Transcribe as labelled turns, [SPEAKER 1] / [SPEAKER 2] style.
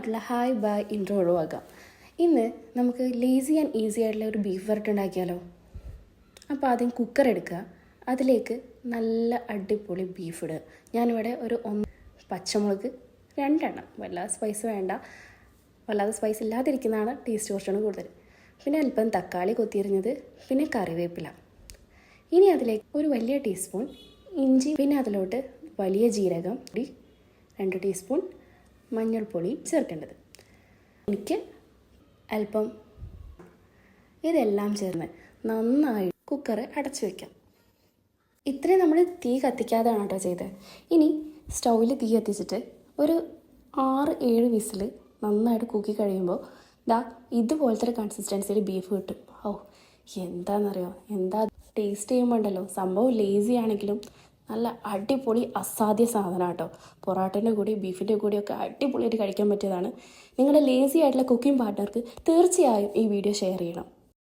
[SPEAKER 1] സിമ്പിളായിട്ടുള്ള hi bye intro ഒഴിവാക്കാം. ഇന്ന് നമുക്ക് ലേസി ആൻഡ് ഈസി ആയിട്ടുള്ള ഒരു ബീഫ് വരട്ട് ഉണ്ടാക്കിയാലോ. അപ്പോൾ ആദ്യം കുക്കർ എടുക്കുക, അതിലേക്ക് നല്ല അടിപൊളി ബീഫ് ഇടുക. ഞാനിവിടെ ഒരു പച്ചമുളക് 2 എണ്ണം, വല്ലാതെ സ്പൈസ് വേണ്ട, വല്ലാതെ സ്പൈസ് ഇല്ലാതിരിക്കുന്നതാണ് ടേസ്റ്റ് കുറച്ചുകൂടെ കൂടുതൽ. പിന്നെ അല്പം തക്കാളി കൊത്തിയരിഞ്ഞത്, പിന്നെ കറിവേപ്പില. ഇനി അതിലേക്ക് ഒരു വലിയ ടീസ്പൂൺ ഇഞ്ചി, പിന്നെ അതിലോട്ട് വലിയ ജീരകം, 2 ടീസ്പൂൺ മഞ്ഞൾപ്പൊടി ചേർക്കേണ്ടത്. എനിക്ക് അല്പം ഇതെല്ലാം ചേർന്ന് നന്നായി കുക്കർ അടച്ചു വയ്ക്കാം. ഇത്രയും നമ്മൾ തീ കത്തിക്കാതെയാണ് കേട്ടോ ചെയ്തത്. ഇനി സ്റ്റൗവിൽ തീ കത്തിച്ചിട്ട് ഒരു 6-7 വിസിൽ നന്നായിട്ട് കൂക്കി കഴിയുമ്പോൾ ഇതുപോലത്തെ ഒരു കൺസിസ്റ്റൻസിയിൽ ബീഫ് കിട്ടും. എന്താണെന്നറിയോ, എന്താ ടേസ്റ്റ് ചെയ്യുമ്പോൾ ഉണ്ടല്ലോ, സംഭവം ലേസി ആണെങ്കിലും നല്ല അടിപൊളി അസാധ്യ സാധനം കേട്ടോ. പൊറോട്ടേൻ്റെ കൂടി ബീഫിൻ്റെ കൂടിയൊക്കെ അടിപൊളിയായിട്ട് കഴിക്കാൻ പറ്റിയതാണ്. നിങ്ങളുടെ ലേസി ആയിട്ടുള്ള കുക്കിംഗ് പാർട്ട്ണർക്ക് തീർച്ചയായും ഈ വീഡിയോ ഷെയർ ചെയ്യണം.